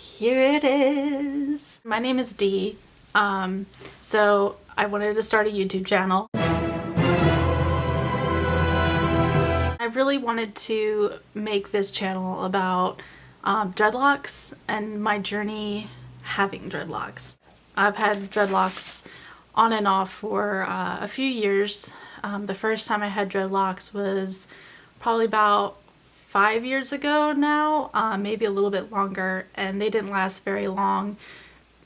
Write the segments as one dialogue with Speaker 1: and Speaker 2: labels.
Speaker 1: Here it is. My name is Dee. So I wanted to start a YouTube channel. I really wanted to make this channel about dreadlocks and my journey having dreadlocks. I've had dreadlocks on and off for a few years. The first time I had dreadlocks was probably about 5 years ago now, maybe a little bit longer, and they didn't last very long.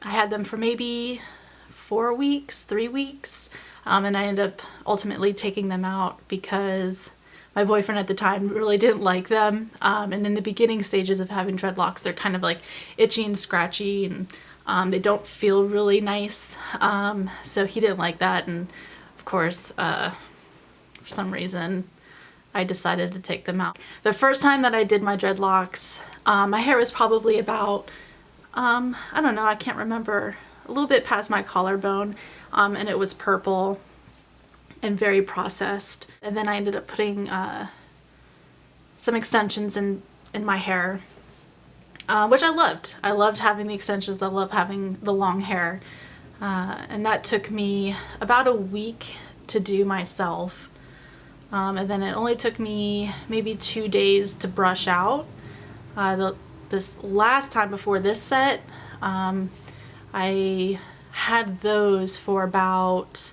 Speaker 1: I had them for maybe 4 weeks, 3 weeks, and I ended up ultimately taking them out because my boyfriend at the time really didn't like them. And in the beginning stages of having dreadlocks, they're kind of like itchy and scratchy, and they don't feel really nice. So he didn't like that, and of course, for some reason, I decided to take them out. The first time that I did my dreadlocks, my hair was probably about, I don't know, I can't remember, a little bit past my collarbone, and it was purple and very processed. And then I ended up putting some extensions in my hair, which I loved. I loved having the extensions. I love having the long hair. And that took me about a week to do myself. And then it only took me maybe 2 days to brush out. This last time before this set, I had those for about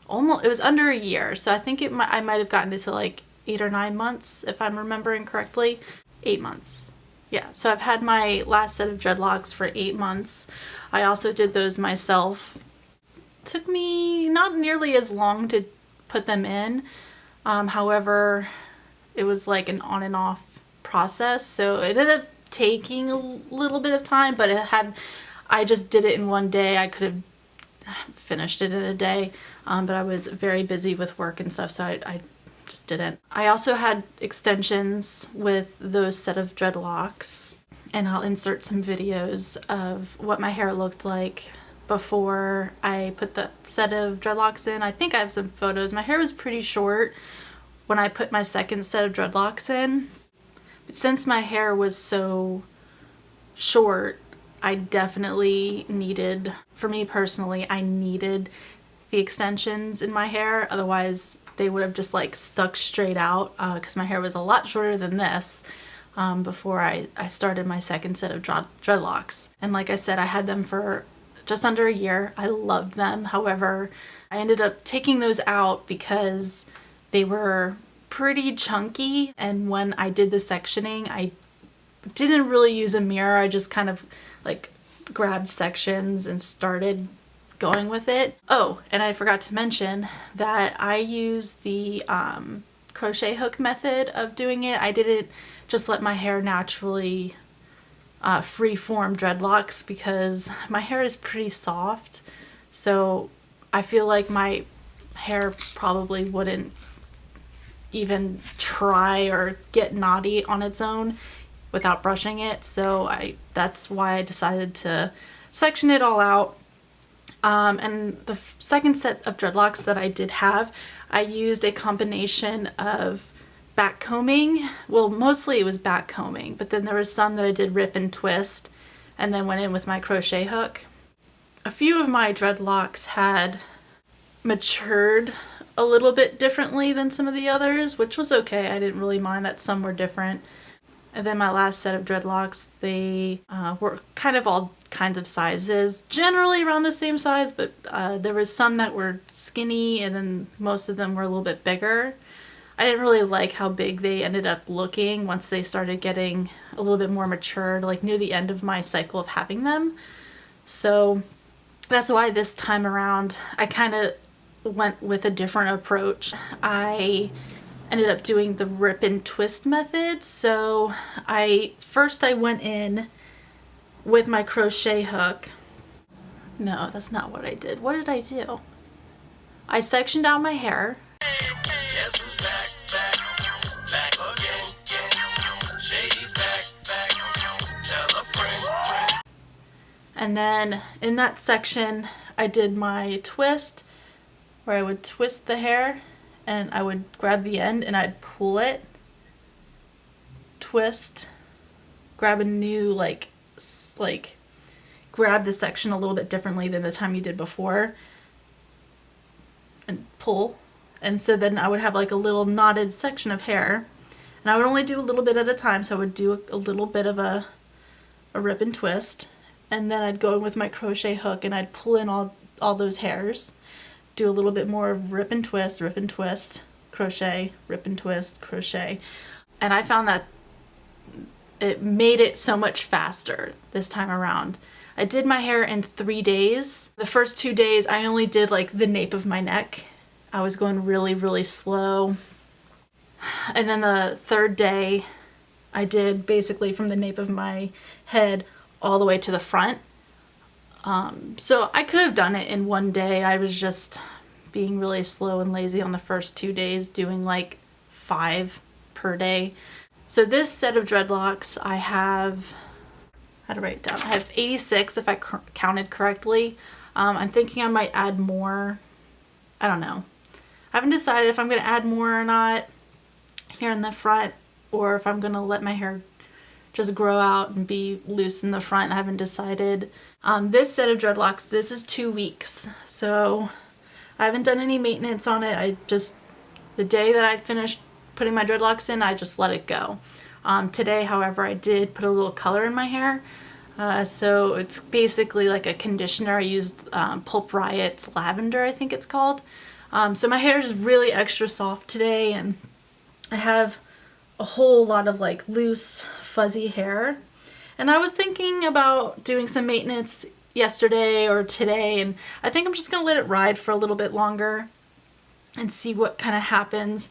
Speaker 1: it was under a year. So I think I might have gotten it to like 8 or 9 months, if I'm remembering correctly. 8 months. Yeah, so I've had my last set of dreadlocks for 8 months. I also did those myself. It took me not nearly as long to put them in. However, it was like an on and off process, so it ended up taking a little bit of time, but I just did it in one day. I could have finished it in a day, but I was very busy with work and stuff, so I just didn't. I also had extensions with those set of dreadlocks, and I'll insert some videos of what my hair looked like before I put the set of dreadlocks in. I think I have some photos. My hair was pretty short when I put my second set of dreadlocks in. But since my hair was so short, I definitely needed, for me personally, I needed the extensions in my hair. Otherwise, they would have just like stuck straight out, because my hair was a lot shorter than this before I started my second set of dreadlocks. And like I said, I had them for just under a year. I loved them. However, I ended up taking those out because they were pretty chunky, and when I did the sectioning, I didn't really use a mirror. I just kind of like grabbed sections and started going with it. Oh, and I forgot to mention that I use the crochet hook method of doing it. I didn't just let my hair naturally free-form dreadlocks because my hair is pretty soft, so I feel like my hair probably wouldn't even try or get knotty on its own without brushing it, so that's why I decided to section it all out. And the second set of dreadlocks that I did have, I used a combination of back combing. Well, mostly it was back combing, but then there was some that I did rip and twist and then went in with my crochet hook. A few of my dreadlocks had matured a little bit differently than some of the others, which was okay. I didn't really mind that some were different. And then my last set of dreadlocks, they were kind of all kinds of sizes, generally around the same size, but there was some that were skinny, and then most of them were a little bit bigger. I didn't really like how big they ended up looking once they started getting a little bit more matured, like near the end of my cycle of having them. So that's why this time around I kind of went with a different approach. I ended up doing the rip and twist method. So first I went in with my crochet hook. No, that's not what I did. What did I do? I sectioned out my hair. And then in that section, I did my twist, where I would twist the hair and I would grab the end and I'd pull it, twist, grab a new like like grab the section a little bit differently than the time you did before and pull. And so then I would have like a little knotted section of hair, and I would only do a little bit at a time. So I would do a little bit of a rip and twist, and then I'd go in with my crochet hook and I'd pull in all those hairs, do a little bit more of rip and twist, crochet, rip and twist, crochet. And I found that it made it so much faster this time around. I did my hair in 3 days. The first 2 days I only did like the nape of my neck. I was going really, really slow. And then the third day I did basically from the nape of my head all the way to the front. So I could have done it in 1 day. I was just being really slow and lazy on the first 2 days, doing like 5 per day. So this set of dreadlocks, I have, how to write it down, I have 86 if I counted correctly. I'm thinking I might add more. I don't know. I haven't decided if I'm going to add more or not here in the front, or if I'm going to let my hair just grow out and be loose in the front. I haven't decided. This set of dreadlocks, this is 2 weeks. So I haven't done any maintenance on it. I just, the day that I finished putting my dreadlocks in, I just let it go. Today, however, I did put a little color in my hair. So it's basically like a conditioner. I used Pulp Riot's Lavender, I think it's called. So my hair is really extra soft today, and I have a whole lot of like loose, fuzzy hair. And I was thinking about doing some maintenance yesterday or today, and I think I'm just gonna let it ride for a little bit longer and see what kind of happens.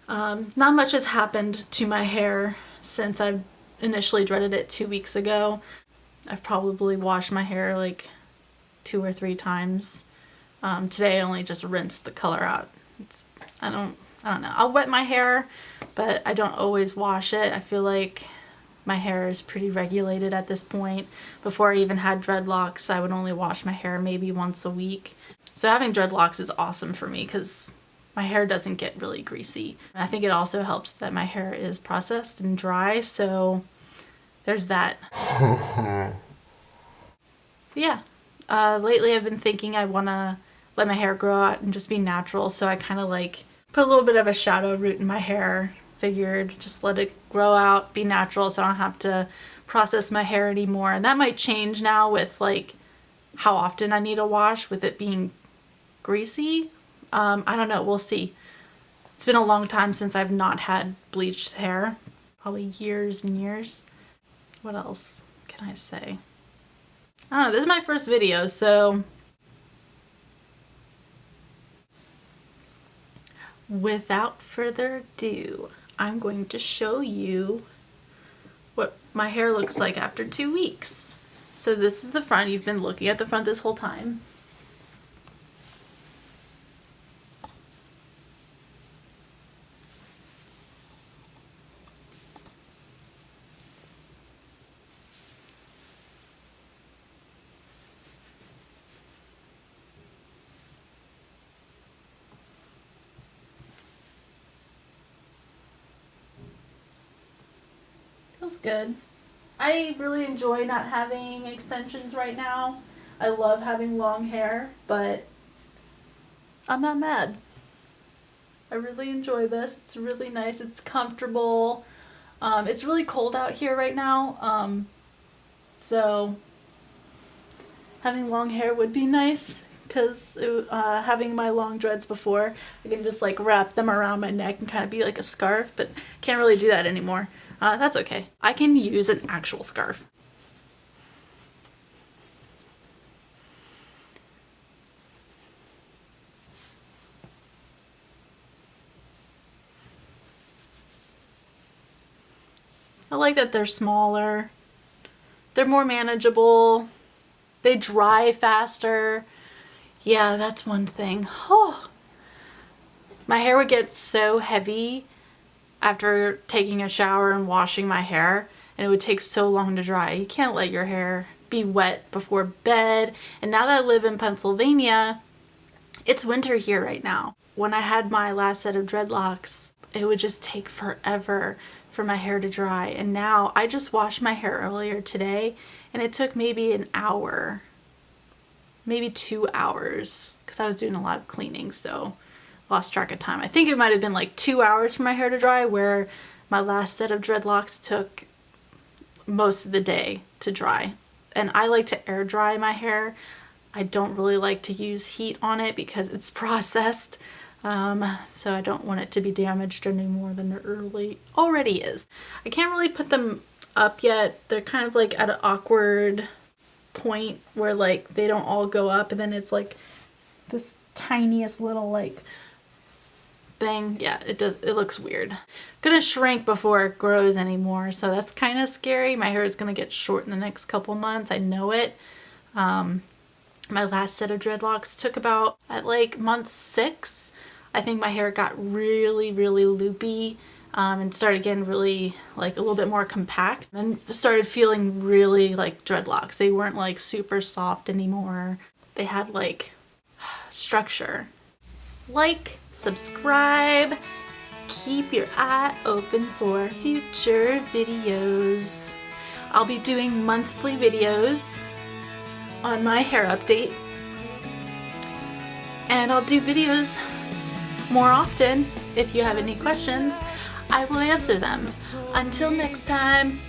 Speaker 1: Not much has happened to my hair since I've initially dreaded it 2 weeks ago. I've probably washed my hair like 2 or 3 times. Today I only just rinsed the color out. I don't know. I'll wet my hair, but I don't always wash it. I feel like my hair is pretty regulated at this point. Before I even had dreadlocks, I would only wash my hair maybe once a week. So having dreadlocks is awesome for me because my hair doesn't get really greasy. I think it also helps that my hair is processed and dry, so there's that. Yeah, lately I've been thinking I want to let my hair grow out and just be natural, so I kind of like put a little bit of a shadow root in my hair. Figured just let it grow out, be natural, so I don't have to process my hair anymore. And that might change now with like how often I need a wash with it being greasy. I don't know, we'll see. It's been a long time since I've not had bleached hair, probably years and years. What else can I say? I don't know, this is my first video, so without further ado, I'm going to show you what my hair looks like after 2 weeks. So this is the front. You've been looking at the front this whole time. Feels good. I really enjoy not having extensions right now. I love having long hair, but I'm not mad. I really enjoy this. It's really nice. It's comfortable. It's really cold out here right now, so having long hair would be nice because having my long dreads before, I can just like wrap them around my neck and kind of be like a scarf, but can't really do that anymore. That's okay. I can use an actual scarf. I like that they're smaller. They're more manageable. They dry faster. Yeah, that's one thing. Oh, my hair would get so heavy after taking a shower and washing my hair, and it would take so long to dry. You can't let your hair be wet before bed. And now that I live in Pennsylvania, it's winter here right now. When I had my last set of dreadlocks, it would just take forever for my hair to dry. And now I just washed my hair earlier today and it took maybe an hour, maybe 2 hours, because I was doing a lot of cleaning, so lost track of time. I think it might have been like 2 hours for my hair to dry, where my last set of dreadlocks took most of the day to dry. And I like to air dry my hair. I don't really like to use heat on it because it's processed. So I don't want it to be damaged any more than it already is. I can't really put them up yet. They're kind of like at an awkward point where like they don't all go up, and then it's like this tiniest little like thing. Yeah, it looks weird. Gonna shrink before it grows anymore, so that's kind of scary. My hair is gonna get short in the next couple months. I know it. My last set of dreadlocks took about, at like month 6, I think my hair got really loopy, and started getting really like a little bit more compact, and started feeling really like dreadlocks. They weren't like super soft anymore. They had like structure. Like, subscribe, keep your eye open for future videos. I'll be doing monthly videos on my hair update, and I'll do videos more often. If you have any questions, I will answer them. Until next time.